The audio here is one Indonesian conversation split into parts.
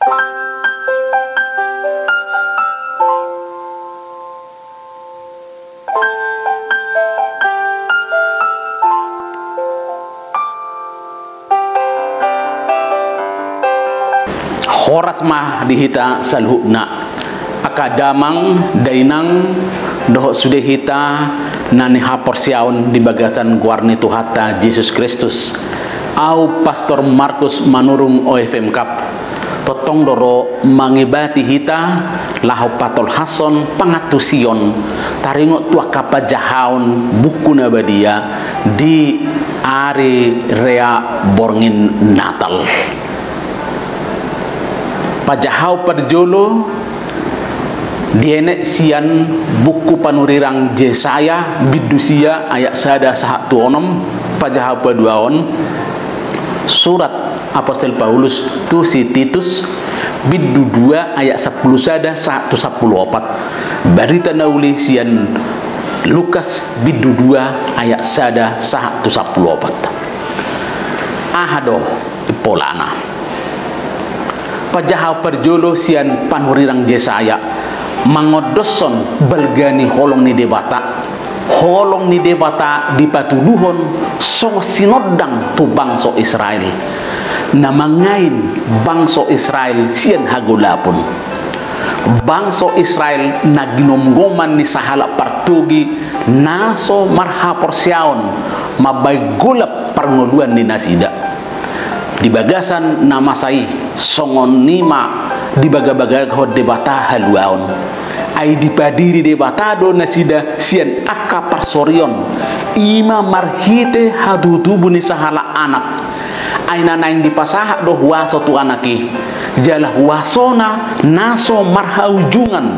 Horas mah dihita salhubna akadamang dainang doh sudah hita nani haporsiaun di bagasan guarni Tuhata Yesus Kristus au Pastor Markus manurung OFM Cup totong doro mangibati hita lahu patol hason pangatusion taringot tua kapajahaun buku nabadia di ari rea borngin Natal. Pajahau perjolo diene sian buku panurirang Yesaya bidusia ayat sada sahatu onom pajahau paduaon surat Apostel Paulus tu si Titus bidu 2 ayat 10 sada 114 barita nauli sian Lukas bidu 2 ayat sada 114 ahado polana pajahau perjolo sian panurirang Yesaya mangodoson belgani holong ni debata dipatuduhon so sinodang tu bangso Israel namangain bangso Israel sian hagulapun bangso Israel naginomgoman ni sahala partugi naso marhaporsiaon mabay gulap parngoluan ni nasida di bagasan nama sai songon nima di baga-baga hod debata haluaon ai dipadiri debata do nasida sian akka parsorion ima marhite hadutubu ni sahala anak ai nanaing dipasaha do huaso tu anaki jalah huasona naso marhaujungan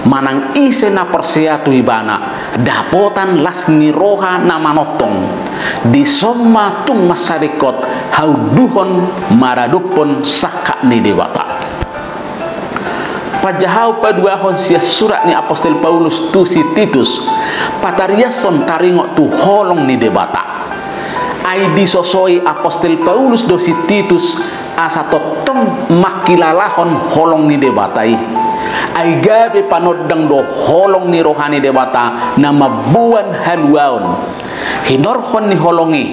manang ise na perseatu ibana dapotan las ngiroha na manotong di somma tung masarikot hauduhon maradupon saka ni dewata pajahau paduahon sia surat ni Apostel Paulus tu si Titus patariason taringok tu holong ni debata ai disosoi Apostel Paulus do si Titus asa totong makilalahon holong ni debatai ai gabe panodang do holong ni rohani debata nama buan haluaon hinorhon ni holongi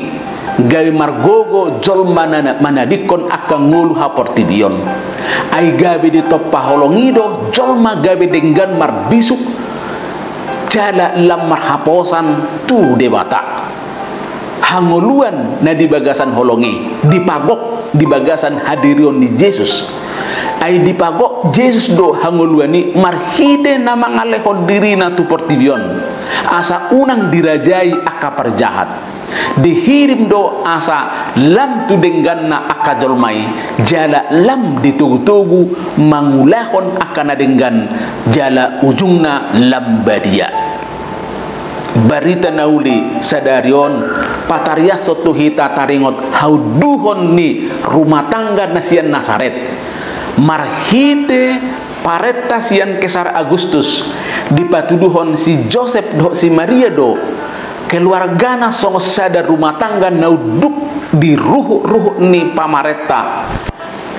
gawe margogo jol manadikon akan ngulu haportibion ai gabe di toppa holongido jolma gabe denggan marbisuk jala lam marhaposan tu debata hangoluan na di bagasan holongi dipagok di bagasan hadirion ni Yesus ai dipagok Yesus do hangoluani marhite na mangalehon diri na tu portibion asa unang dirajai aka perjahat dihirim do asa lam tu dengganna aka jolmai jala lam ditugu-tugu mangulahon aka nadenggan jala ujungna lam badia barita nauli sadarion patariaso tu hita taringot hauduhon ni rumah tangga nasian Nasaret marhite pareta sian Kesar Agustus dipatuduhon si Joseph do si Maria do keluargana song sadar rumah tangga nauduk di ruh ni pamareta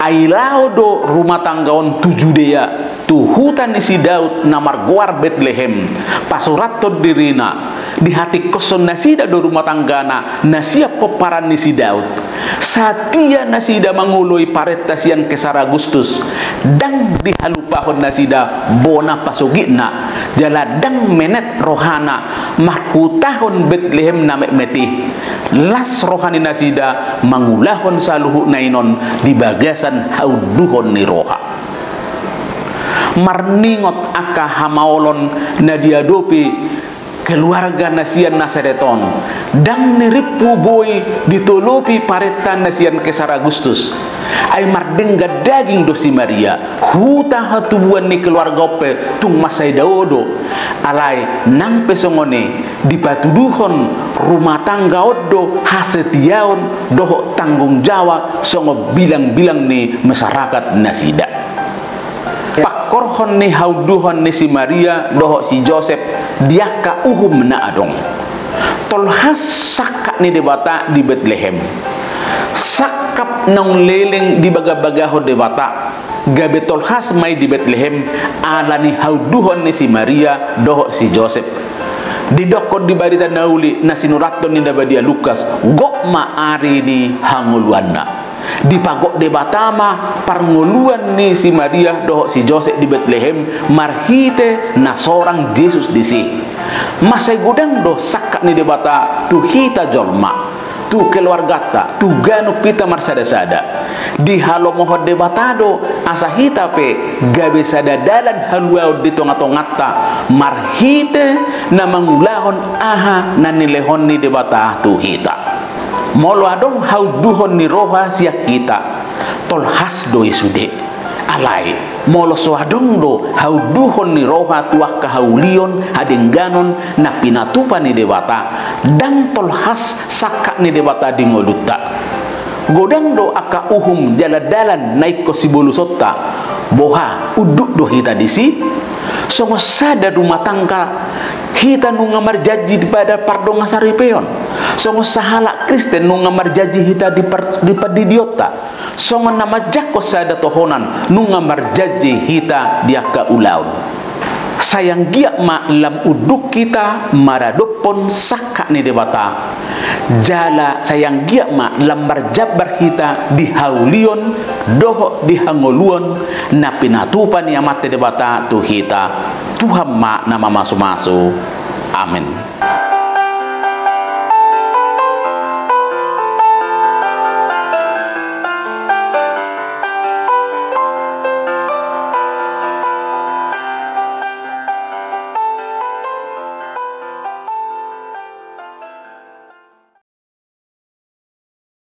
ailao do rumah tanggaon tu Judea tu hutan ni si Daud namar guar Bethlehem pasurato dirina di hati koson nasida do rumah tanggana nasia peparan ni si Daud satia nasida mangului pareta sian Kesar Agustus dang dihalupahon nasida bona pasugina jaladang menet rohana mahutahon Bethlehem namek meti las rohani nasida mangulahon saluhu nainon di bagasan hauduhon ni roha marningot aka hamaolon na diadopi keluarga nasian Nasareton dang niripu boy ditolopi paretan nasian Kesar Agustus ay mardengga daging dosi Maria huta hatubuan ni keluarga ope tung masay daodo alay nang pesongone dipatuduhon rumah tangga odo hasetiaon doho tanggung jawab songo bilang-bilang ni masyarakat nasida pakorhon ni hauduhon ni si Maria doho si Joseph diaka uhum na adong tolhas sakak ni debata di Bethlehem sakap nang leleng di baga-bagaho debata gabe tolhas mai di Bethlehem alani hauduhon ni si Maria doho si Joseph didokon di barita nauli na sinuraton ni Nabadia Lukas gok maari di hanguluanna dipagok de batama parnguluan ni si Maria doho si Joseph di Bethlehem marhite na seorang Yesus di si masai gudang do sakak ni debata tu hita jolma tu keluargata tu ganu pita marsada-sada di halo mohon debatado asa hita pe gabe sada dalan haluau di tonga-tongata marhite na mangulahon aha na nilehon ni debata tu hita molo adong hauduhon ni roha siak kita tolhas do isude alai molo soadong do hauduhon ni roha tuah kahaulion hadengganon na pinatupa ni debata dan tolhas sakak ni debata di ngolutta godang do aka uhum jalan-dalan naik ko sibulu sotta boha uduk do hita disi songo sada rumah tangga hita nu ngamar janji pada pardonga saripeon songo sahala Kristen nu ngamar janji hita di padidiota songo nama jakko sada tohonan nu ngamar janji hita dia ka ulaun sayang giak ma lam uduk kita maradopon sakak ni debata jala sayang giak ma lambar jabar hita di haulion doho di hangoluon na pinatupan ni amate debata tu hita Tuhan ma nama masu-masu amin.